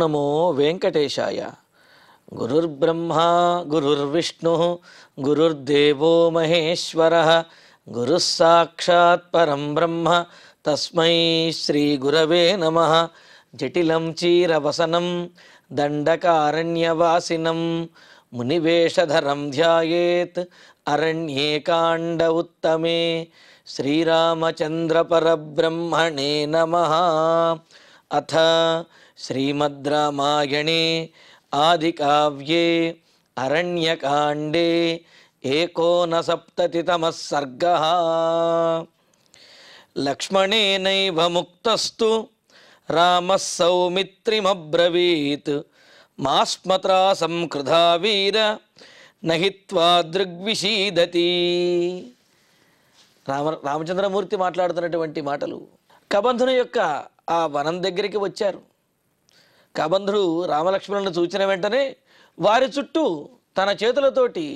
నమో వెంకటేశాయ. గురుర్బ్రహ్మా గురుర్విష్ణు గురుర్దేవో మహేశ్వరః గురుః సాక్షాత్ పరం బ్రహ్మ తస్మై శ్రీ గురవే నమః. జటిలం చీరవసనం దండకారణ్యవాసినం మునివేషధరం ధ్యాయేత్ అరణ్యేకాండ ఉత్తమే. శ్రీరామచంద్ర పరబ్రహ్మణే నమః. అథ శ్రీమద్ రామాయణే ఆదికావ్యే అరణ్యకాండే ఏకోనసప్తతితమః సర్గః. లక్ష్మణేనైవ ముక్తస్తు రామः సౌమిత్రిమబ్రవీత్ మాస్మత్రాసం కృధా వీర నహిత్వా దృగ్విషీదతి. రామచంద్రమూర్తి మాట్లాడుతున్నటువంటి మాటలు. కబంధుని యొక్క ఆ వనం దగ్గరికి వచ్చారు. కబంధుడు రామలక్ష్మణులను చూచిన వెంటనే వారి చుట్టూ తన చేతులతోటి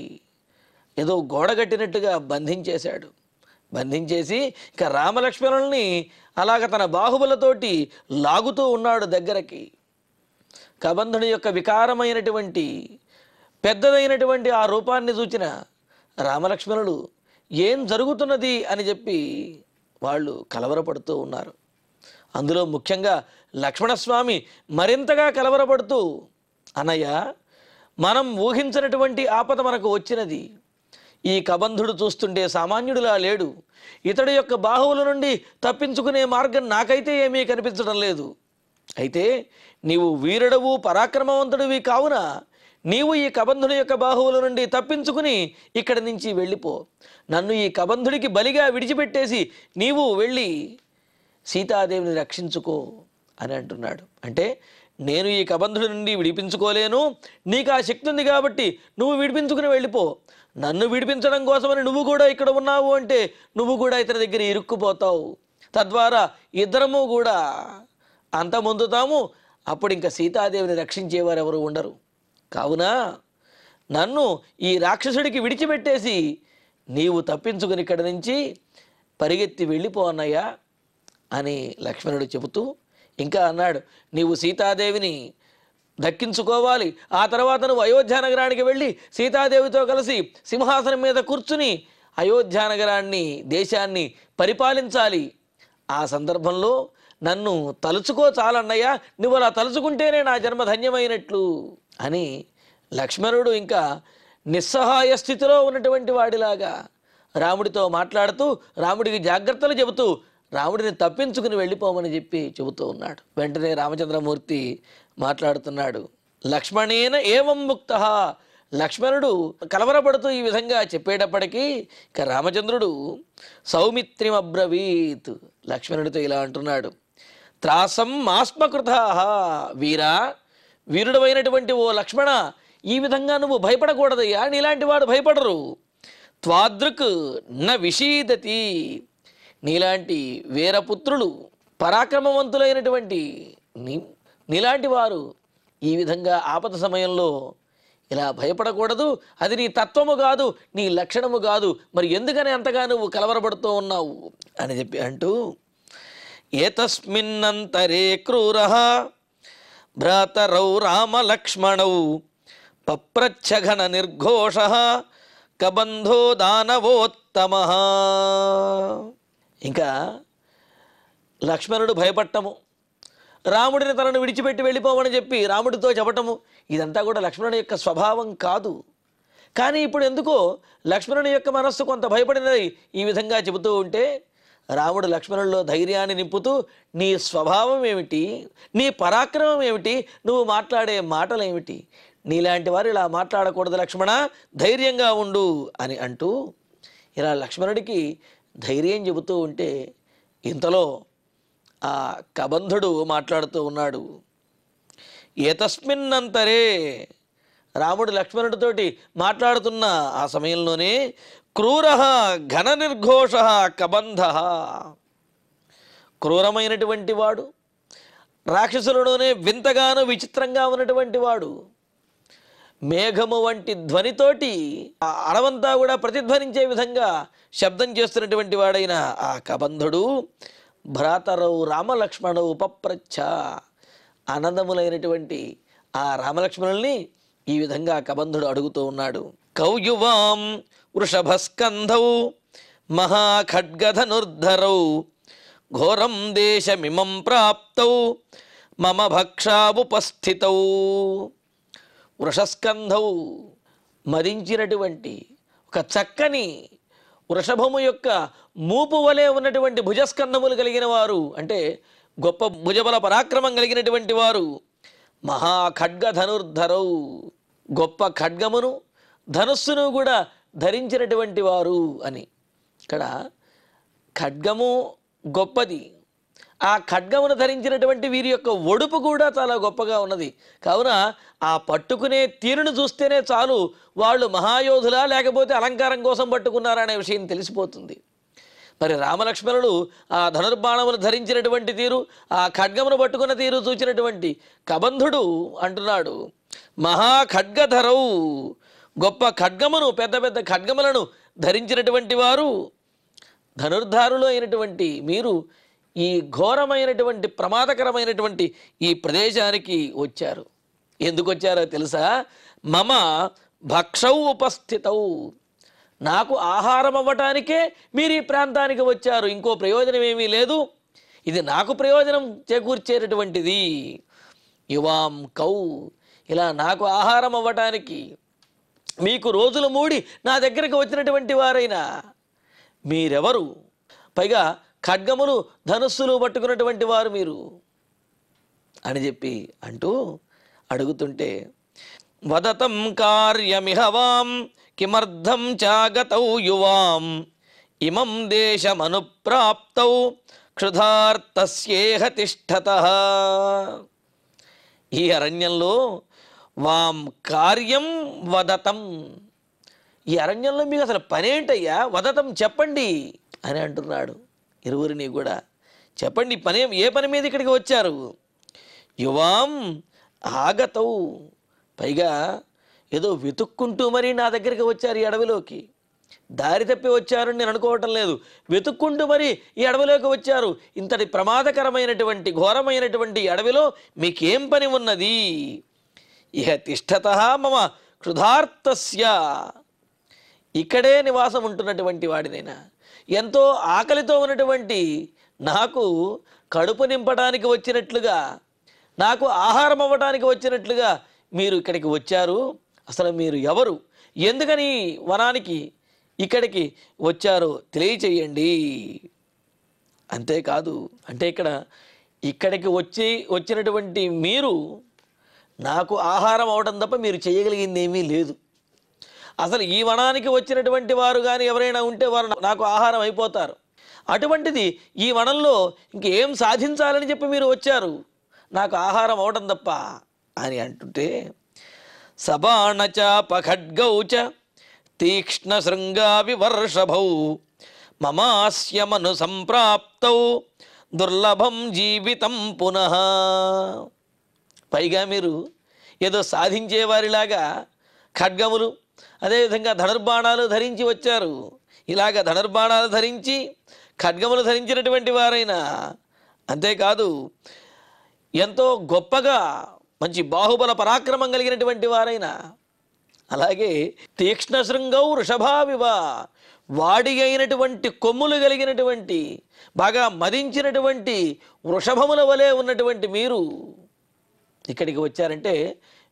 ఏదో గోడగట్టినట్టుగా బంధించేశాడు. బంధించేసి ఇక రామలక్ష్మణుల్ని అలాగ తన బాహుబలతోటి లాగుతూ ఉన్నాడు దగ్గరకి. కబంధుని యొక్క వికారమైనటువంటి పెద్దదైనటువంటి ఆ రూపాన్ని చూచిన రామలక్ష్మణులు ఏం జరుగుతున్నది అని చెప్పి వాళ్ళు కలవరపడుతూ ఉన్నారు. అందులో ముఖ్యంగా లక్ష్మణస్వామి మరింతగా కలవరపడుతూ, అన్నయ్య, మనం ఊహించినటువంటి ఆపద మనకు వచ్చినది. ఈ కబంధుడు చూస్తుంటే సామాన్యుడిలా లేడు. ఇతడి యొక్క బాహువుల నుండి తప్పించుకునే మార్గం నాకైతే ఏమీ కనిపించడం లేదు. అయితే నీవు వీరుడవు పరాక్రమవంతుడివి కావున నీవు ఈ కబంధుడి యొక్క బాహువుల నుండి తప్పించుకుని ఇక్కడి నుంచి వెళ్ళిపో. నన్ను ఈ కబంధుడికి బలిగా విడిచిపెట్టేసి నీవు వెళ్ళి సీతాదేవిని రక్షించుకో అని అంటున్నాడు. అంటే నేను ఈ కబంధుడి నుండి విడిపించుకోలేను, నీకు ఆ శక్తి ఉంది కాబట్టి నువ్వు విడిపించుకుని వెళ్ళిపో. నన్ను విడిపించడం కోసమని నువ్వు కూడా ఇక్కడ ఉన్నావు అంటే నువ్వు కూడా ఇతని దగ్గర ఇరుక్కుపోతావు. తద్వారా ఇద్దరము కూడా అంతమొందుతాము. అప్పుడు ఇంకా సీతాదేవిని రక్షించేవారు ఎవరు ఉండరు. కావున నన్ను ఈ రాక్షసుడికి విడిచిపెట్టేసి నీవు తప్పించుకుని ఇక్కడి నుంచి పరిగెత్తి వెళ్ళిపో అన్నయ్య అని లక్ష్మణుడు చెబుతూ ఇంకా అన్నాడు, నీవు సీతాదేవిని దక్కించుకోవాలి. ఆ తర్వాత నువ్వు అయోధ్యానగరానికి వెళ్ళి సీతాదేవితో కలిసి సింహాసనం మీద కూర్చుని అయోధ్యానగరాన్ని, దేశాన్ని పరిపాలించాలి. ఆ సందర్భంలో నన్ను తలుచుకో చాలన్నయ్య, నువ్వు అలా తలుచుకుంటేనే నా జన్మ ధన్యమైనట్లు అని లక్ష్మణుడు ఇంకా నిస్సహాయ స్థితిలో ఉన్నటువంటి వాడిలాగా రాముడితో మాట్లాడుతూ రాముడికి జాగ్రత్తలు చెబుతూ రాముడిని తప్పించుకుని వెళ్ళిపోమని చెప్పి చెబుతూ ఉన్నాడు. వెంటనే రామచంద్రమూర్తి మాట్లాడుతున్నాడు. లక్ష్మణేన ఏవం ముక్తః. లక్ష్మణుడు కలవరపడుతూ ఈ విధంగా చెప్పేటప్పటికీ ఇక రామచంద్రుడు సౌమిత్రిమబ్రవీత్. లక్ష్మణుడితో ఇలా అంటున్నాడు, త్రాసం మాస్మకృతాః వీరా, వీరుడమైనటువంటి ఓ లక్ష్మణ, ఈ విధంగా నువ్వు భయపడకూడదయ్యా. నీలాంటి వాడు భయపడరు. త్వాదృక్ న విషీదతి. నీలాంటి వీరపుత్రులు, పరాక్రమవంతులైనటువంటి నీలాంటి వారు ఈ విధంగా ఆపద సమయంలో ఇలా భయపడకూడదు. అది నీ తత్వము కాదు, నీ లక్షణము కాదు. మరి ఎందుకని అంతగా నువ్వు కలవరపడుతూ ఉన్నావు అని చెప్పి అంటూ, ఏతస్మిన్నంతరే క్రూరః భ్రాతరౌ రామలక్ష్మణౌ పప్రచ్ఛఘన నిర్ఘోషః కబంధో దానవోత్తమః. ఇంకా లక్ష్మణుడు భయపడటము, రాముడిని తనను విడిచిపెట్టి వెళ్ళిపోమని చెప్పి రాముడితో చెప్పటము, ఇదంతా కూడా లక్ష్మణుడి యొక్క స్వభావం కాదు. కానీ ఇప్పుడు ఎందుకో లక్ష్మణుని యొక్క మనస్సు కొంత భయపడినది ఈ విధంగా చెబుతూ ఉంటే రాముడు లక్ష్మణుల్లో ధైర్యాన్ని నింపుతూ, నీ స్వభావం ఏమిటి, నీ పరాక్రమం ఏమిటి, నువ్వు మాట్లాడే మాటలు ఏమిటి, నీలాంటి వారు ఇలా మాట్లాడకూడదు లక్ష్మణ, ధైర్యంగా ఉండు అని అంటూ ఇలా లక్ష్మణుడికి ధైర్యం చెబుతూ ఉంటే ఇంతలో ఆ కబంధుడు మాట్లాడుతూ ఉన్నాడు. ఏతస్మిన్నంతరే, రాముడు లక్ష్మణుడితోటి మాట్లాడుతున్న ఆ సమయంలోనే క్రూరః ఘన నిర్ఘోషః కబంధః, క్రూరమైనటువంటి వాడు, రాక్షసులలోనే వింతగాను విచిత్రంగా ఉన్నటువంటి వాడు, మేఘము వంటి ధ్వనితోటి ఆ అడవంతా కూడా ప్రతిధ్వనించే విధంగా శబ్దం చేస్తున్నటువంటి వాడైన ఆ కబంధుడు భ్రాతరౌ రామలక్ష్మణౌ పప్రచ్ఛ, ఆనందములైనటువంటి ఆ రామలక్ష్మణుల్ని ఈ విధంగా కబంధుడు అడుగుతూ ఉన్నాడు. కౌయువాం వృషభస్కంధౌ మహాఖడ్గధనుర్ధరౌ ఘోరం దేశమిమం ప్రాప్తౌ మమ భక్షావుపస్థితౌ. వృషస్కంధౌ మదించినటువంటి ఒక చక్కని వృషభము యొక్క మూపు వలె ఉన్నటువంటి భుజస్కంధములు కలిగిన వారు, అంటే గొప్ప భుజబల పరాక్రమం కలిగినటువంటి వారు. మహాఖడ్గధనుర్ధరౌ గొప్ప ఖడ్గమును ధనుస్సును కూడా ధరించినటువంటి వారు అని. ఇక్కడ ఖడ్గము గొప్పది, ఆ ఖడ్గమును ధరించినటువంటి వీరి యొక్క ఒడుపు కూడా చాలా గొప్పగా ఉన్నది. కావున ఆ పట్టుకునే తీరును చూస్తేనే చాలు వాళ్ళు మహాయోధులా లేకపోతే అలంకారం కోసం పట్టుకున్నారా అనే విషయం తెలిసిపోతుంది. మరి రామలక్ష్మణులు ఆ ధనుర్బాణమును ధరించినటువంటి తీరు, ఆ ఖడ్గమును పట్టుకున్న తీరు చూచినటువంటి కబంధుడు అంటున్నాడు, మహాఖడ్గధరౌ గొప్ప ఖడ్గమును, పెద్ద పెద్ద ఖడ్గములను ధరించినటువంటి వారు, ధనుర్ధారులు అయినటువంటి మీరు ఈ ఘోరమైనటువంటి ప్రమాదకరమైనటువంటి ఈ ప్రదేశానికి వచ్చారు. ఎందుకు వచ్చారో తెలుసా? మమ భక్షౌ ఉపస్థితౌ నాకు ఆహారం అవ్వటానికే మీరు ఈ ప్రాంతానికి వచ్చారు, ఇంకో ప్రయోజనం ఏమీ లేదు. ఇది నాకు ప్రయోజనం చేకూర్చేటటువంటిది. యువాం కౌ ఇలా నాకు ఆహారం అవ్వటానికి మీకు రోజులు మూడి నా దగ్గరికి వచ్చినటువంటి వారైనా మీరెవరు? పైగా ఖడ్గములు ధనుస్సులు పట్టుకున్నటువంటి వారు మీరు అని చెప్పి అంటూ అడుగుతుంటే, వదతం కార్యమిహవాం కిమర్థం చాగతౌ యువాం ఇమం దేశమనుప్రాప్తౌ క్షుధార్తస్యేహ తిష్టతః. ఈ అరణ్యంలో వాం కార్యం వదతం, ఈ అరణ్యంలో మీకు అసలు పనేంటయ్యా? వదతం చెప్పండి అని అంటున్నాడు. ఇరువురిని కూడా చెప్పండి, పని ఏ పని మీద ఇక్కడికి వచ్చారు? యువాం ఆగతౌ పైగా ఏదో వెతుక్కుంటూ మరీ నా దగ్గరికి వచ్చారు. ఈ అడవిలోకి దారి తప్పి వచ్చారని నేను అనుకోవటం లేదు, వెతుక్కుంటూ మరి ఈ అడవిలోకి వచ్చారు. ఇంతటి ప్రమాదకరమైనటువంటి ఘోరమైనటువంటి అడవిలో మీకేం పని ఉన్నది? ఇహ తిష్టతః మమ క్షుధార్తస్య, ఇక్కడే నివాసం ఉంటున్నటువంటి వాడినైనా ఎంతో ఆకలితో ఉన్నటువంటి నాకు కడుపు నింపడానికి వచ్చినట్లుగా, నాకు ఆహారం అవ్వడానికి వచ్చినట్లుగా మీరు ఇక్కడికి వచ్చారు. అసలు మీరు ఎవరు? ఎందుకని వనానికి ఇక్కడికి వచ్చారో తెలియచేయండి. అంతేకాదు, అంటే ఇక్కడికి వచ్చినటువంటి మీరు నాకు ఆహారం అవడం తప్ప మీరు చేయగలిగింది ఏమీ లేదు. అసలు ఈ వనానికి వచ్చినటువంటి వారు కానీ ఎవరైనా ఉంటే వారు నాకు ఆహారం అయిపోతారు. అటువంటిది ఈ వనంలో ఇంకేం సాధించాలని చెప్పి మీరు వచ్చారు, నాకు ఆహారం అవడం తప్ప అని అంటుంటే, సబాణచాపఖడ్గౌచ తీక్ష్ణ శృంగా వివర్షభౌ మమాస్యమను సంప్రాప్తౌ దుర్లభం జీవితం పునః. పైగా మీరు ఏదో సాధించేవారిలాగా ఖడ్గములు అదేవిధంగా ధనుర్బాణాలు ధరించి వచ్చారు. ఇలాగ ధనుర్బాణాలు ధరించి ఖడ్గములు ధరించినటువంటి వారైనా, అంతేకాదు ఎంతో గొప్పగా మంచి బాహుబల పరాక్రమం కలిగినటువంటి వారైనా, అలాగే తీక్ష్ణ శృంగౌ వృషభావివ వాడి అయినటువంటి కొమ్ములు కలిగినటువంటి బాగా మదించినటువంటి వృషభముల వలె ఉన్నటువంటి మీరు ఇక్కడికి వచ్చారంటే,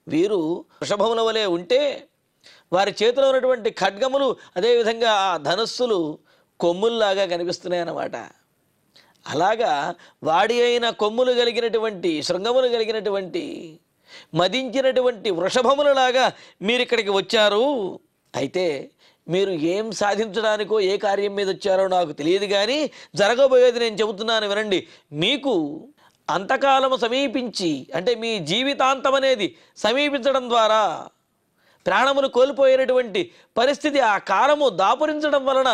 వీరు వృషభముల వలె ఉంటే వారి చేతిలో ఉన్నటువంటి ఖడ్గములు అదేవిధంగా ఆ ధనుస్సులు కొమ్ముల్లాగా కనిపిస్తున్నాయి అన్నమాట. అలాగా వాడి అయిన కొమ్ములు కలిగినటువంటి శృంగములు కలిగినటువంటి మదించినటువంటి వృషభములలాగా మీరు ఇక్కడికి వచ్చారు. అయితే మీరు ఏం సాధించడానికో ఏ కార్యం మీద వచ్చారో నాకు తెలియదు, కానీ జరగబోయేది నేను చెబుతున్నాను వినండి. మీకు అంతకాలము సమీపించి, అంటే మీ జీవితాంతం అనేది సమీపించడం ద్వారా ప్రాణములు కోల్పోయినటువంటి పరిస్థితి ఆ కాలము దాపురించడం వలన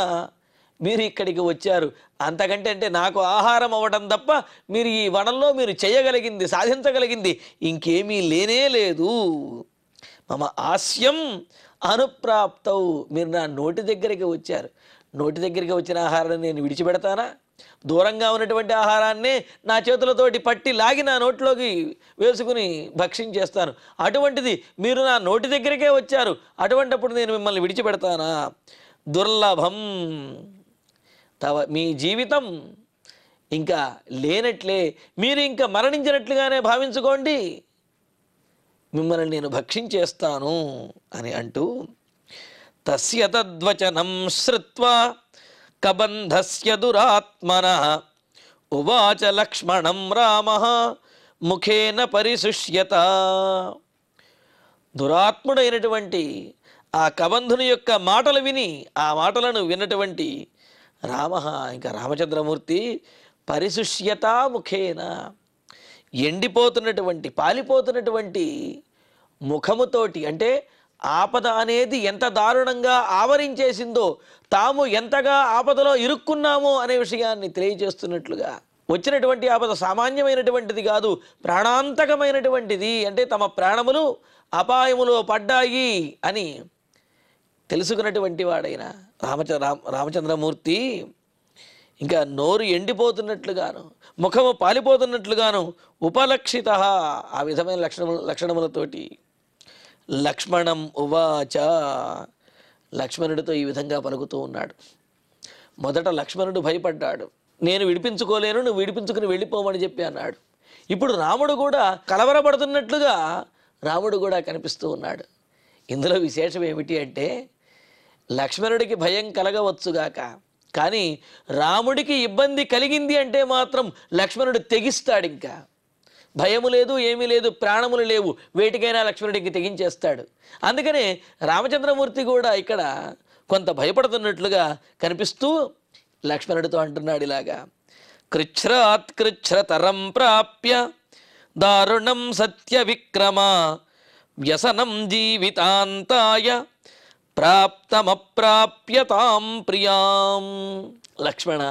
మీరు ఇక్కడికి వచ్చారు. అంతకంటే అంటే నాకు ఆహారం అవ్వడం తప్ప మీరు ఈ వనంలో మీరు చేయగలిగింది, సాధించగలిగింది ఇంకేమీ లేనే లేదు. మమ ఆస్యం అనుప్రాప్తౌ, మీరు నా నోటి దగ్గరికి వచ్చారు. నోటి దగ్గరికి వచ్చిన ఆహారాన్ని నేను విడిచిపెడతానా? దూరంగా ఉన్నటువంటి ఆహారాన్నే నా చేతులతోటి పట్టి లాగి నా నోట్లోకి వేసుకుని భక్షించేస్తాను. అటువంటిది మీరు నా నోటి దగ్గరికే వచ్చారు, అటువంటిప్పుడు నేను మిమ్మల్ని విడిచిపెడతానా? దుర్లభం, మీ జీవితం ఇంకా లేనట్లే, మీరు ఇంకా మరణించినట్లుగానే భావించుకోండి, మిమ్మల్ని నేను భక్షించేస్తాను అని అంటూ తస్య తద్వచనం శ్రుత్వా కబంధస్య దురాత్మనః ఉవాచ లక్ష్మణం రామః ముఖేన పరిశుష్యత. దురాత్ముడైనటువంటి ఆ కబంధుని యొక్క మాటలు విని, ఆ మాటలను విన్నటువంటి రామః ఇంకా రామచంద్రమూర్తి పరిశుష్యత ముఖేన, ఎండిపోతున్నటువంటి పాలిపోతున్నటువంటి ముఖముతోటి, అంటే ఆపద అనేది ఎంత దారుణంగా ఆవరించేసిందో, తాము ఎంతగా ఆపదలో ఇరుక్కున్నామో అనే విషయాన్ని తెలియజేస్తున్నట్లుగా, వచ్చినటువంటి ఆపద సామాన్యమైనటువంటిది కాదు, ప్రాణాంతకమైనటువంటిది, అంటే తమ ప్రాణములు అపాయములో పడ్డాయి అని తెలుసుకున్నటువంటి వాడైన రామచంద్రమూర్తి ఇంకా నోరు ఎండిపోతున్నట్లుగాను, ముఖము పాలిపోతున్నట్లుగాను, ఉపలక్షిత, ఆ విధమైన లక్షణములతోటి లక్ష్మణం ఉవాచ, లక్ష్మణుడితో ఈ విధంగా పలుకుతూ ఉన్నాడు. మొదట లక్ష్మణుడు భయపడ్డాడు, నేను విడిపించుకోలేను, నువ్వు విడిపించుకుని వెళ్ళిపోమని చెప్పి అన్నాడు. ఇప్పుడు రాముడు కూడా కలవరపడుతున్నట్లుగా రాముడు కూడా కనిపిస్తూ ఉన్నాడు. ఇందులో విశేషం ఏమిటి అంటే, లక్ష్మణుడికి భయం కలగవచ్చుగాక, కానీ రాముడికి ఇబ్బంది కలిగింది అంటే మాత్రం లక్ష్మణుడు తెగిస్తాడు. ఇంకా భయము లేదు, ఏమీ లేదు, ప్రాణములు లేవు, వేటికైనా లక్ష్మణుడికి తెగించేస్తాడు. అందుకనే రామచంద్రమూర్తి కూడా ఇక్కడ కొంత భయపడుతున్నట్లుగా కనిపిస్తూ లక్ష్మణుడితో అంటున్నాడు ఇలాగా, కృచ్ఛ్రాత్ కృచ్ఛ్రతరం ప్రాప్య దారుణం సత్య విక్రమ వ్యసనం జీవితాంతాయ ప్రాప్తమప్రాప్యతాం ప్రియాం. లక్ష్మణ,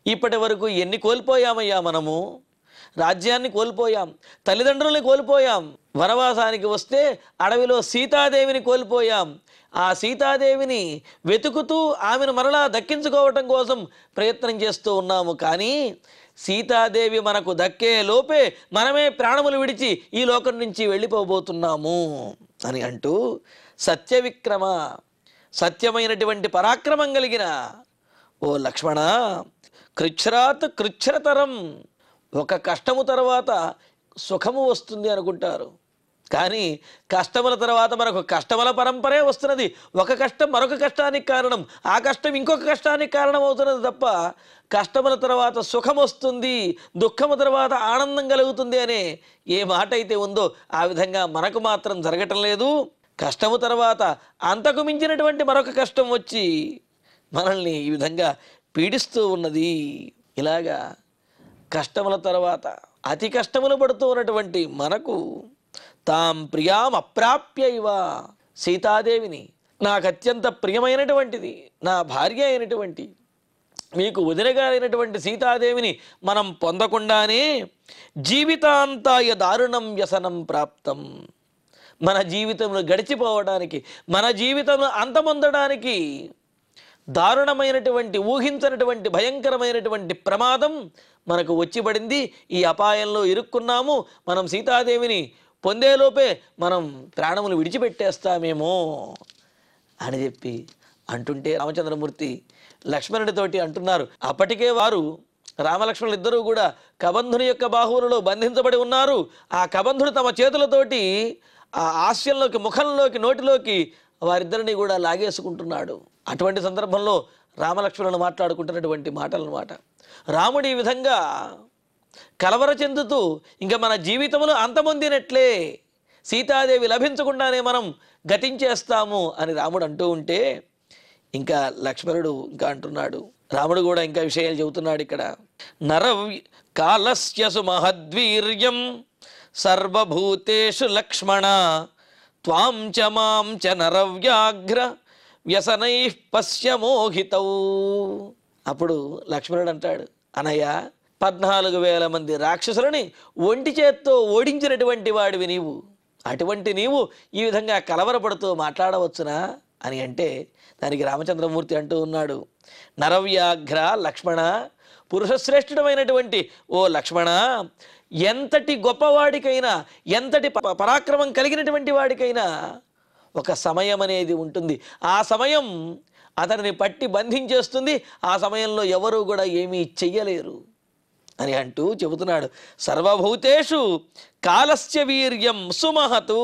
ఇప్పటి వరకు ఎన్ని కోల్పోయామయ్యా మనము? రాజ్యాన్ని కోల్పోయాం, తల్లిదండ్రుల్ని కోల్పోయాం, వనవాసానికి వస్తే అడవిలో సీతాదేవిని కోల్పోయాం. ఆ సీతాదేవిని వెతుకుతూ ఆమెను మరలా దక్కించుకోవటం కోసం ప్రయత్నం చేస్తూ ఉన్నాము. కానీ సీతాదేవి మనకు దక్కే లోపే మనమే ప్రాణములు విడిచి ఈ లోకం నుంచి వెళ్ళిపోబోతున్నాము అని అంటూ, సత్యవిక్రమ, సత్యమైనటువంటి పరాక్రమం కలిగిన ఓ లక్ష్మణ, కృచ్ఛ్రాత్ కృచ్ఛ్రతరం, ఒక కష్టము తర్వాత సుఖము వస్తుంది అనుకుంటారు, కానీ కష్టముల తర్వాత మనకు కష్టముల పరంపరే వస్తున్నది. ఒక కష్టం మరొక కష్టానికి కారణం, ఆ కష్టం ఇంకొక కష్టానికి కారణం అవుతున్నది తప్ప కష్టముల తర్వాత సుఖం వస్తుంది, దుఃఖము తర్వాత ఆనందం కలుగుతుంది అనే ఏ మాట అయితే ఉందో ఆ విధంగా మనకు మాత్రం జరగటం లేదు. కష్టము తర్వాత అంతకు మించినటువంటి మరొక కష్టం వచ్చి మనల్ని ఈ విధంగా పీడిస్తూ ఉన్నది. ఇలాగా కష్టముల తర్వాత అతి కష్టములు పడుతూ ఉన్నటువంటి మనకు తాం ప్రియాం అప్రాప్య ఇవ, సీతాదేవిని, నాకు అత్యంత ప్రియమైనటువంటిది, నా భార్య అయినటువంటి, మీకు వదినగా అయినటువంటి సీతాదేవిని మనం పొందకుండానే జీవితాంతాయ దారుణం వ్యసనం ప్రాప్తం, మన జీవితంలో గడిచిపోవడానికి, మన జీవితంలో అంతమొందడానికి దారుణమైనటువంటి, ఊహించనటువంటి భయంకరమైనటువంటి ప్రమాదం మనకు వచ్చి పడింది. ఈ అపాయంలో ఇరుక్కున్నాము, మనం సీతాదేవిని పొందేలోపే మనం ప్రాణములు విడిచిపెట్టేస్తామేమో అని చెప్పి అంటుంటే రామచంద్రమూర్తి లక్ష్మణుడితోటి అంటున్నారు. అప్పటికే వారు రామలక్ష్మణులు ఇద్దరూ కూడా కబంధుని యొక్క బాహువులలో బంధించబడి ఉన్నారు. ఆ కబంధుడు తమ చేతులతోటి ఆ హాస్యంలోకి, ముఖంలోకి, నోటిలోకి వారిద్దరిని కూడా లాగేసుకుంటున్నాడు. అటువంటి సందర్భంలో రామలక్ష్మణులు మాట్లాడుకుంటున్నటువంటి మాటలన్నమాట. రాముడు ఈ విధంగా కలవర చెందుతూ ఇంకా మన జీవితంలో అంతమొందినట్లే, సీతాదేవి లభించకుండానే మనం గతించేస్తాము అని రాముడు అంటూ ఉంటే, ఇంకా లక్ష్మణుడు ఇంకా అంటున్నాడు, రాముడు కూడా ఇంకా విషయాలు చెబుతున్నాడు ఇక్కడ. కాలస్యసు మహద్వీర్యం సర్వభూతేషు లక్ష్మణ త్వాం చ మాం చ నరవ్యాఘ్ర వ్యసనైః పశ్యమోహితౌ. అప్పుడు లక్ష్మణుడు అంటాడు, అనయ్య, 14,000 మంది రాక్షసులని ఒంటి చేత్తో ఓడించినటువంటి వాడివి నీవు, అటువంటి నీవు ఈ విధంగా కలవరపడుతూ మాట్లాడవచ్చునా అని అంటే, దానికి రామచంద్రమూర్తి అంటూ ఉన్నాడు, నరవ్యాఘ్ర లక్ష్మణ, పురుషశ్రేష్ఠుడమైనటువంటి ఓ లక్ష్మణ, ఎంతటి గొప్పవాడికైనా, ఎంతటి పరాక్రమం కలిగినటువంటి వాడికైనా ఒక సమయం అనేది ఉంటుంది. ఆ సమయం అతనిని పట్టి బంధించేస్తుంది. ఆ సమయంలో ఎవరు కూడా ఏమీ చెయ్యలేరు అని అంటూ చెబుతున్నాడు. సర్వభూతేషు కాలస్య వీర్యం సుమహతు.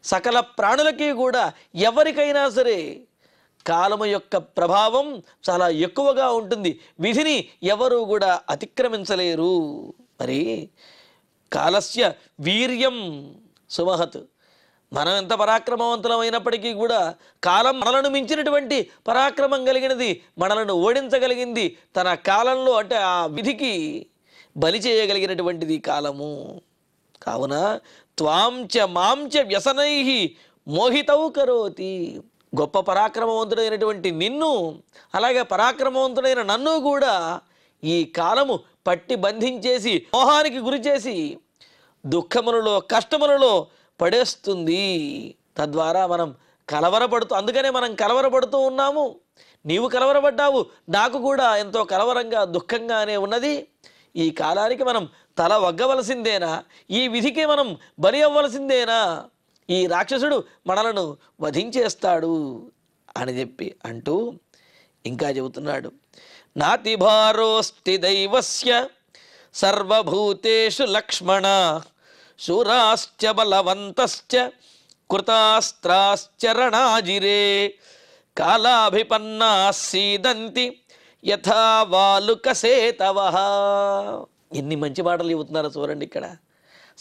సకల ప్రాణులకి కూడా ఎవరికైనా సరే కాలము యొక్క ప్రభావం చాలా ఎక్కువగా ఉంటుంది. విధిని ఎవరు కూడా అతిక్రమించలేరు. మరి కాలస్య వీర్యం సుమహత్. మనం ఎంత పరాక్రమవంతులమైనప్పటికీ కూడా కాలం మనలను మించినటువంటి పరాక్రమం కలిగినది, మనలను ఓడించగలిగింది. తన కాలంలో అంటే ఆ విధికి బలి చేయగలిగినటువంటిది కాలము. కావున త్వాంచ మాంచ వ్యసనై మోహితౌ కరోతి. గొప్ప పరాక్రమవంతుడైనటువంటి నిన్ను, అలాగే పరాక్రమవంతుడైన నన్ను కూడా ఈ కాలము పట్టి బంధించేసి, మోహానికి గురి చేసి, దుఃఖములలో కష్టములలో పడేస్తుంది. తద్వారా మనం అందుకనే మనం కలవరపడుతూ ఉన్నాము. నీవు కలవరపడ్డావు, నాకు కూడా ఎంతో కలవరంగా దుఃఖంగానే ఉన్నది. ఈ కాలానికి మనం తల వగ్గవలసిందేనా? ఈ విధికి మనం బలి అవ్వవలసిందేనా? ఈ రాక్షసుడు మనలను వధించేస్తాడు అని చెప్పి అంటూ ఇంకా చెబుతున్నాడు. నాతి భారోస్తి దైవస్య సర్వభూతేషు లక్ష్మణ శూరాశ్చ బలవంతశ్చ కృతాస్త్రాశ్చ రణాజిరే కాలాభిపన్నా సీదంతి యథా వాలుకసేతవః. ఎన్ని మంచి మాటలు చెబుతున్నారో చూడండి. ఇక్కడ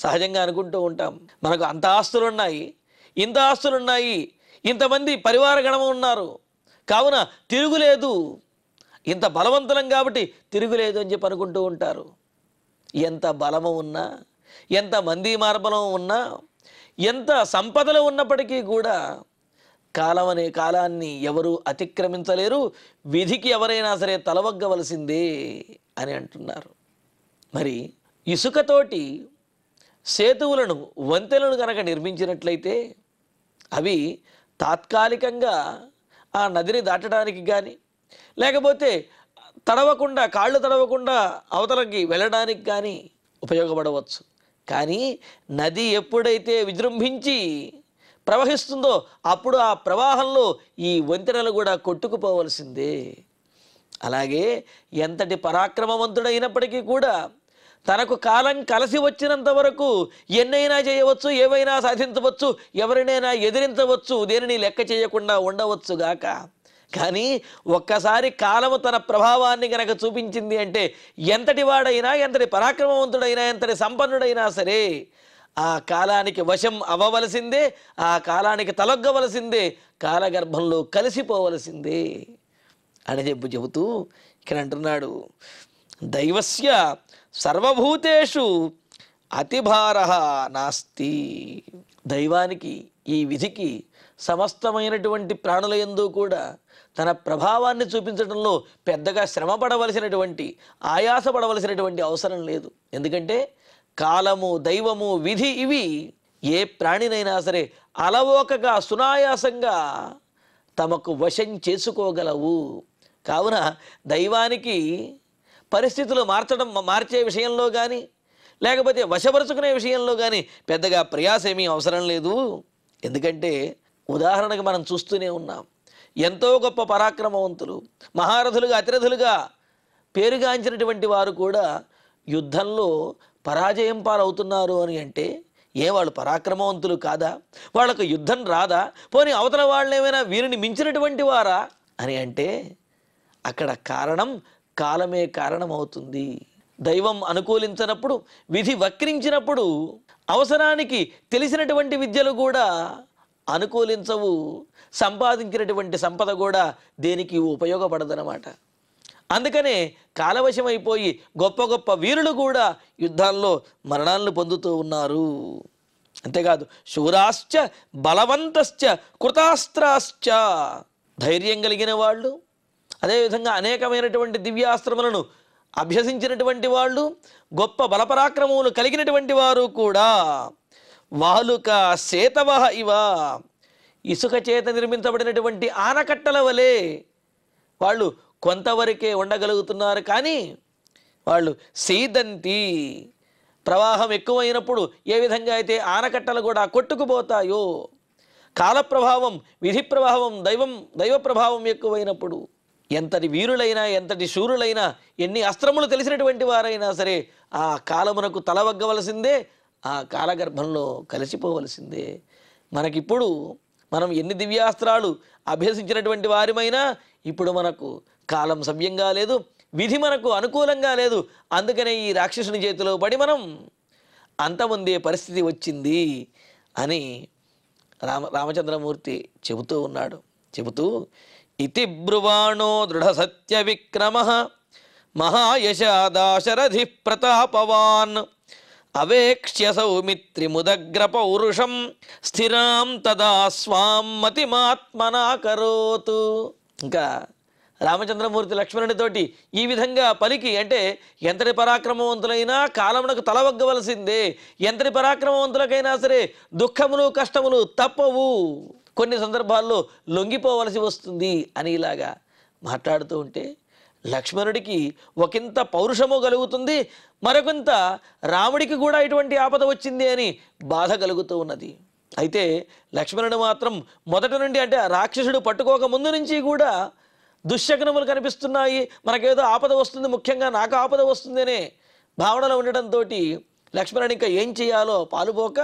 సహజంగా అనుకుంటూ ఉంటాం, మనకు అంత ఆస్తులున్నాయి, ఇంత ఆస్తులున్నాయి, ఇంతమంది పరివార గణము ఉన్నారు, కావున తిరుగులేదు, ఇంత బలవంతులం కాబట్టి తిరుగులేదు అని చెప్పి అనుకుంటూ ఉంటారు. ఎంత బలము ఉన్నా, ఎంత మంది మార్బలం ఉన్నా, ఎంత సంపదలు ఉన్నప్పటికీ కూడా కాలం అనే కాలాన్ని ఎవరు అతిక్రమించలేరు. విధికి ఎవరైనా సరే తలవగ్గవలసిందే అని అంటున్నారు. మరి ఇసుకతోటి సేతువులను, వంతెనలను కనుక నిర్మించినట్లయితే అవి తాత్కాలికంగా ఆ నదిని దాటడానికి కానీ, లేకపోతే కాళ్ళు తడవకుండా అవతలకి వెళ్ళడానికి కానీ ఉపయోగపడవచ్చు. కానీ నది ఎప్పుడైతే విజృంభించి ప్రవహిస్తుందో అప్పుడు ఆ ప్రవాహంలో ఈ వంతెనలు కూడా కొట్టుకుపోవలసిందే. అలాగే ఎంతటి పరాక్రమవంతుడైనప్పటికీ కూడా తనకు కాలం కలిసి వచ్చినంత వరకు ఎన్నైనా చేయవచ్చు, ఏవైనా సాధించవచ్చు, ఎవరినైనా ఎదిరించవచ్చు, దేనిని లెక్క చేయకుండా ఉండవచ్చుగాక. కానీ ఒక్కసారి కాలము తన ప్రభావాన్ని గనక చూపించింది అంటే ఎంతటి వాడైనా, ఎంతటి పరాక్రమవంతుడైనా, ఎంతటి సంపన్నుడైనా సరే ఆ కాలానికి వశం అవ్వవలసిందే, ఆ కాలానికి తలొగ్గవలసిందే, కాలగర్భంలో కలిసిపోవలసిందే అని చెబుతూ ఇక్కడ అంటున్నాడు. దైవస్య సర్వభూతేషు అతిభార నాస్తి. దైవానికి, ఈ విధికి సమస్తమైనటువంటి ప్రాణుల యందు కూడా తన ప్రభావాన్ని చూపించడంలో పెద్దగా శ్రమపడవలసినటువంటి, ఆయాసపడవలసినటువంటి అవసరం లేదు. ఎందుకంటే కాలము, దైవము, విధి ఇవి ఏ ప్రాణినైనా సరే అలవోకగా, సునాయాసంగా తమకు వశం చేసుకోగలవు. కావున దైవానికి పరిస్థితులు మార్చే విషయంలో కానీ, లేకపోతే వశపరుచుకునే విషయంలో కానీ పెద్దగా ప్రయాసమీ అవసరం లేదు. ఎందుకంటే ఉదాహరణకు మనం చూస్తూనే ఉన్నాం, ఎంతో గొప్ప పరాక్రమవంతులు, మహారథులుగా, అతిరథులుగా పేరుగాంచినటువంటి వారు కూడా యుద్ధంలో పరాజయం పాలవుతున్నారు అని అంటే వాళ్ళు పరాక్రమవంతులు కాదా? వాళ్ళకు యుద్ధం రాదా? పోనీ అవతల వాళ్ళు ఏమైనా వీరిని మించినటువంటి వారా అని అంటే అక్కడ కారణం కాలమే కారణమవుతుంది. దైవం అనుకూలించినప్పుడు, విధి వక్రించినప్పుడు అవసరానికి తెలిసినటువంటి విద్యలు కూడా అనుకూలించవు, సంపాదించినటువంటి సంపద కూడా దేనికి ఉపయోగపడదన్నమాట. అందుకనే కాలవశమైపోయి గొప్ప గొప్ప వీరులు కూడా యుద్ధాల్లో మరణాలను పొందుతూ ఉన్నారు. అంతేకాదు శూరాశ్చ బలవంతశ్చ కృతాస్త్రాశ్చ, ధైర్యం కలిగిన వాళ్ళు, అదేవిధంగా అనేకమైనటువంటి దివ్యాస్త్రములను అభ్యసించినటువంటి వాళ్ళు, గొప్ప బలపరాక్రమములు కలిగినటువంటి వారు కూడా వాలుక సేతవః ఇవ, ఇసుక చేత నిర్మించబడినటువంటి ఆనకట్టల వలె వాళ్ళు కొంతవరకే ఉండగలుగుతున్నారు. కానీ వాళ్ళు సీదంతి, ప్రవాహం ఎక్కువైనప్పుడు ఏ విధంగా అయితే ఆనకట్టలు కూడా కొట్టుకుపోతాయో, కాల ప్రభావం, విధి ప్రభావం, దైవ ప్రభావం ఎక్కువైనప్పుడు ఎంతటి వీరులైనా, ఎంతటి శూరులైనా, ఎన్ని అస్త్రములు తెలిసినటువంటి వారైనా సరే ఆ కాలమునకు తలవగ్గవలసిందే, ఆ కాలగర్భంలో కలిసిపోవలసిందే. మనకిప్పుడు మనం ఎన్ని దివ్యాస్త్రాలు అభ్యసించినటువంటి వారిమైనా ఇప్పుడు మనకు కాలం సవ్యంగా లేదు, విధి మనకు అనుకూలంగా లేదు. అందుకనే ఈ రాక్షసుని చేతిలో పడి మనం అంతమందే పరిస్థితి వచ్చింది అని రామచంద్రమూర్తి చెబుతూ ఉన్నాడు. చెబుతూ ఇతి బ్రువాణో దృఢ సత్య విక్రమ మహాయశాదాశరథి ప్రతాపవాన్ అవేక్ష్య సౌమిత్రిముదగ్ర పౌరుషం స్థిరాం తదా స్వాం మతిమాత్మనాకరోతు. ఇంకా రామచంద్రమూర్తి లక్ష్మణుడితోటి ఈ విధంగా పలికి, అంటే ఎంతటి పరాక్రమవంతులైనా కాలమునకు తలవగ్గవలసిందే, ఎంతటి పరాక్రమవంతులకైనా సరే దుఃఖములు కష్టములు తప్పవు, కొన్ని సందర్భాల్లో లొంగిపోవలసి వస్తుంది అని ఇలాగా మాట్లాడుతూ ఉంటే లక్ష్మణుడికి ఒకంత పౌరుషము కలుగుతుంది, మరొకంత రాముడికి కూడా ఇటువంటి ఆపద వచ్చింది అని బాధ కలుగుతూ ఉన్నది. అయితే లక్ష్మణుడు మాత్రం మొదటి నుండి, అంటే రాక్షసుడు పట్టుకోక ముందు నుంచి కూడా దుశ్శకునములు కనిపిస్తున్నాయి, మనకేదో ఆపద వస్తుంది, ముఖ్యంగా నాకు ఆపద వస్తుంది అనే భావనలో ఉండటంతో లక్ష్మణుడు ఇంకా ఏం చేయాలో పాలుపోక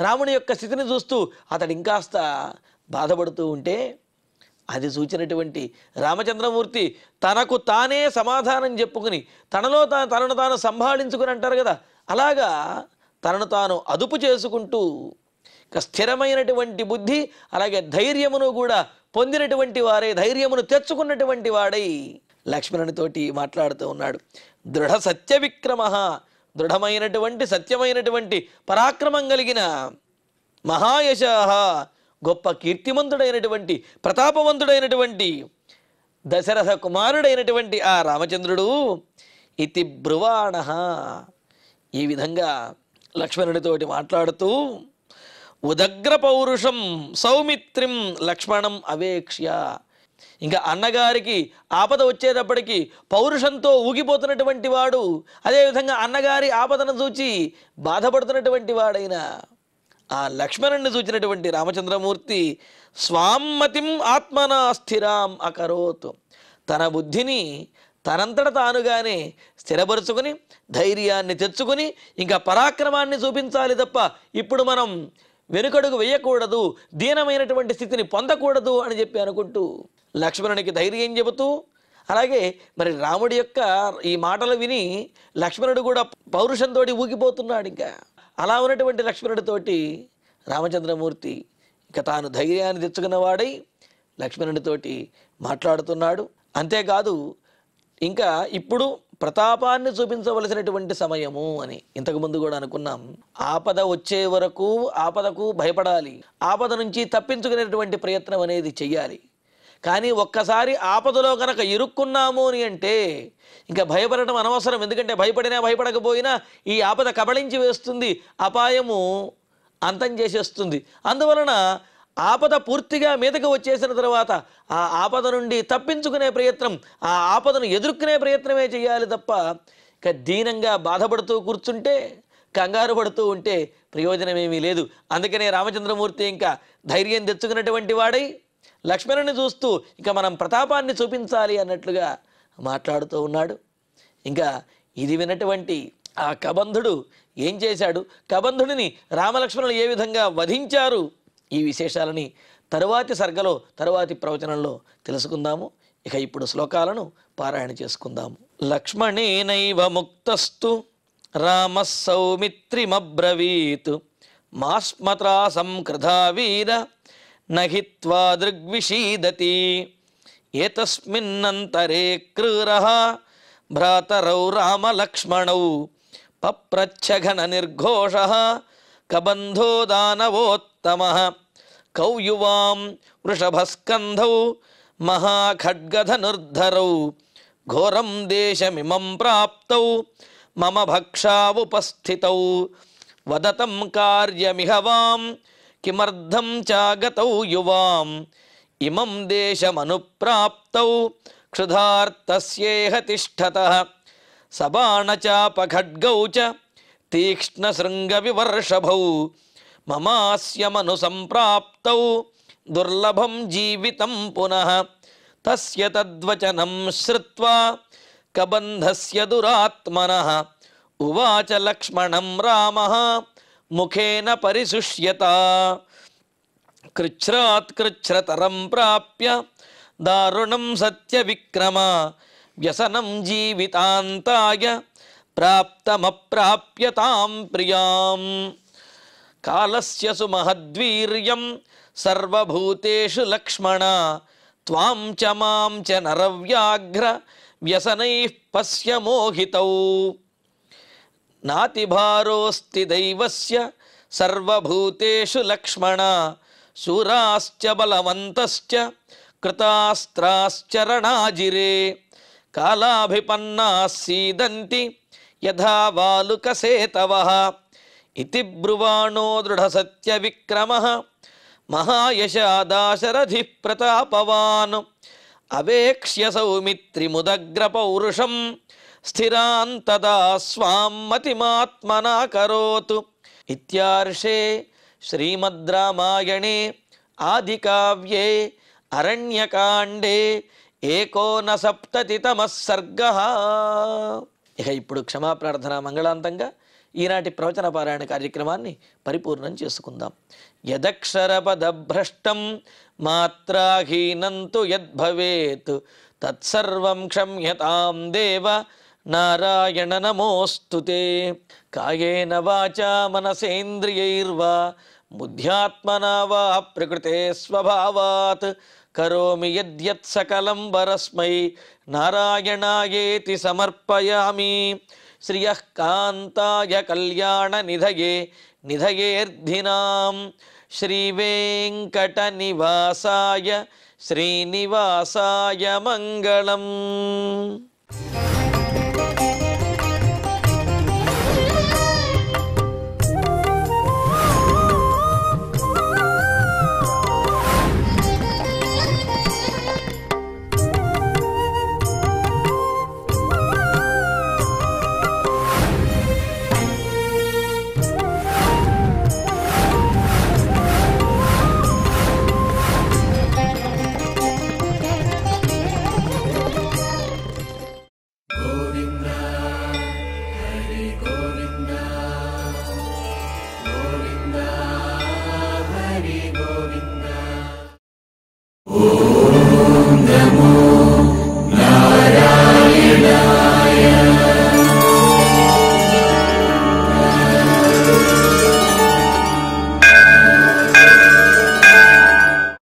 రాముని యొక్క స్థితిని చూస్తూ అతడు ఇంకాస్త బాధపడుతూ ఉంటే అది చూచినటువంటి రామచంద్రమూర్తి తనకు తానే సమాధానం చెప్పుకుని తనను తాను సంభాళించుకుని అంటారు కదా, అలాగా తనను తాను అదుపు చేసుకుంటూ స్థిరమైనటువంటి బుద్ధి అలాగే ధైర్యమును కూడా పొందినటువంటి వారే, ధైర్యమును తెచ్చుకున్నటువంటి వాడై లక్ష్మణునితోటి మాట్లాడుతూ ఉన్నాడు. దృఢ సత్య విక్రమ, దృఢమైనటువంటి సత్యమైనటువంటి పరాక్రమం కలిగిన మహాయశాహ, గొప్ప కీర్తిమంతుడైనటువంటి ప్రతాపవంతుడైనటువంటి దశరథ కుమారుడైనటువంటి ఆ రామచంద్రుడు ఇతి బ్రువాణ, ఈ విధంగా లక్ష్మణుడితోటి మాట్లాడుతూ ఉదగ్ర పౌరుషం సౌమిత్రిం లక్ష్మణం అవేక్ష్య, ఇంకా అన్నగారికి ఆపద వచ్చేటప్పటికి పౌరుషంతో ఊగిపోతున్నటువంటి వాడు, అదేవిధంగా అన్నగారి ఆపదను చూచి బాధపడుతున్నటువంటి వాడైన ఆ లక్ష్మణుడిని చూచినటువంటి రామచంద్రమూర్తి స్వామ్మతిం ఆత్మనా స్థిరాం అకరోత్, తన బుద్ధిని తనంతట తానుగానే స్థిరపరుచుకొని ధైర్యాన్ని తెచ్చుకొని ఇంకా పరాక్రమాన్ని చూపించాలి తప్ప ఇప్పుడు మనం వెనుకడుగు వేయకూడదు, దీనమైనటువంటి స్థితిని పొందకూడదు అని చెప్పి అనుకుంటూ లక్ష్మణునికి ధైర్యం చెబుతూ, అలాగే మరి రాముడి యొక్క ఈ మాటలు విని లక్ష్మణుడు కూడా పౌరుషంతో ఊగిపోతున్నాడు. ఇంకా అలా ఉన్నటువంటి లక్ష్మణుడితోటి రామచంద్రమూర్తి ఇక తాను ధైర్యాన్ని తెచ్చుకున్నవాడై లక్ష్మణుడితోటి మాట్లాడుతున్నాడు. అంతేకాదు ఇంకా ఇప్పుడు ప్రతాపాన్ని చూపించవలసినటువంటి సమయము అని ఇంతకుముందు కూడా అనుకున్నాం. ఆపద వచ్చే వరకు ఆపదకు భయపడాలి, ఆపద నుంచి తప్పించుకునేటువంటి ప్రయత్నం అనేది చెయ్యాలి. కానీ ఒక్కసారి ఆపదలో కనుక ఇరుక్కున్నాము అని అంటే ఇంకా భయపడటం అనవసరం. ఎందుకంటే భయపడినా భయపడకపోయినా ఈ ఆపద కబళించి వేస్తుంది, అపాయము అంతం చేసేస్తుంది. అందువలన ఆపద పూర్తిగా మీదకి వచ్చేసిన తర్వాత ఆ ఆపద నుండి తప్పించుకునే ప్రయత్నం, ఆ ఆపదను ఎదుర్కొనే ప్రయత్నమే చేయాలి తప్ప ఇక దీనంగా బాధపడుతూ కూర్చుంటే, కంగారు పడుతూ ఉంటే ప్రయోజనమేమీ లేదు. అందుకనే రామచంద్రమూర్తి ఇంకా ధైర్యం తెచ్చుకున్నటువంటి వాడై లక్ష్మణుని చూస్తూ ఇక మనం ప్రతాపాన్ని చూపించాలి అన్నట్లుగా మాట్లాడుతూ ఉన్నాడు. ఇంకా ఇది విన్నటువంటి ఆ కబంధుడు ఏం చేశాడు, కబంధుడిని రామలక్ష్మణులు ఏ విధంగా వధించారు, ఈ విశేషాలని తరువాతి సర్గలో తరువాతి ప్రవచనంలో తెలుసుకుందాము. ఇక ఇప్పుడు శ్లోకాలను పారాయణ చేసుకుందాము. లక్ష్మణేనైవ ముక్తస్తు రామ సౌమిత్రిమబ్రవీత్ మాస్మత్రా సంకృధా వీర నహిత్వా దృగ్విషీదతి ఏతస్మిన్నంతరే క్రూరః భ్రాతరౌ రామలక్ష్మణౌ పప్రచ్ఛఘన నిర్ఘోషః కబంధో దానవోత్తమః కౌయువాం వృషభస్కంధౌ మహాఖడ్గధనుర్ధరౌ ఘోరం దేశమిమం ప్రాప్తౌ మమ భక్షావుపస్థితౌ వదతం కార్యమిహ వాం కిమర్థం చాగతౌ యువాం ఇమం దేశమనుప్రాప్తౌ క్షుధార్తస్యేహ తిష్టతః సబాణచాపఖడ్గౌ చ తీక్ష్ణశృంగవివర్షభౌ మమాస్య మను సంప్రాప్తౌ దుర్లభం జీవితం పునః తస్య తద్వచనం శ్రుత్వా కబంధస్య దురాత్మనః ఉవాచ లక్ష్మణం రామః ముఖేన పరిశుష్యత కృచ్ఛ్రాత్ కృచ్ఛ్రతరం ప్రాప్య దారుణం సత్యవిక్రమ వ్యసనం జీవితాంతాయ ప్రాప్తమప్రాప్యతాం ప్రియాం కాలస్య సుమహద్వీర్యం సర్వభూతేషు లక్ష్మణ త్వాం చ మాం చ నరవ్యాఘ్ర వ్యసనైః పశ్య మోహితౌ నాతిభారోస్తి దైవస్య సర్వభూతేషు లక్ష్మణ శూరాశ్చ బలవంతశ్చ కృతాస్త్రాశ్చ రణాజిరే కాలాభిపన్నాః సీదంతి యథా వాలుకసేతవః ఇతి బ్రువాణో దృఢసత్యవిక్రమః మహాయశాదాశరథిః ప్రతాపవాన్ అవేక్ష్య సౌమిత్రిముదగ్రపౌరుషం స్థిరాన్ తదా స్వాం మతిమాత్మనా కరోతు. ఇత్యార్షే శ్రీమద్ రామాయణే ఆదికావ్యే అరణ్యకాండే 59తమః సర్గః. ఇక ఇప్పుడు క్షమాప్రార్థన మంగళాంతంగా ఈనాటి ప్రవచన పారాయణ కార్యక్రమాన్ని పరిపూర్ణం చేసుకుందాం. యదక్షరపదభ్రష్టం మాత్రాహీనం తు యద్భవేత్ తత్సర్వం క్షమ్యతాం దేవ నారాయణ నమోస్తుతే. కాయేన వాచా మనసేంద్రియైర్వా బుద్ధ్యాత్మనా వా ప్రకృతే స్వభావాత్ కరోమి యద్యత్ సకలం వరస్మై నారాయణాయేతి సమర్పయామి. శ్రియః కాంతాయ కళ్యాణ నిధయే నిధయేర్ధినాం శ్రీవేంకట నివాసాయ శ్రీనివాసాయ మంగళం.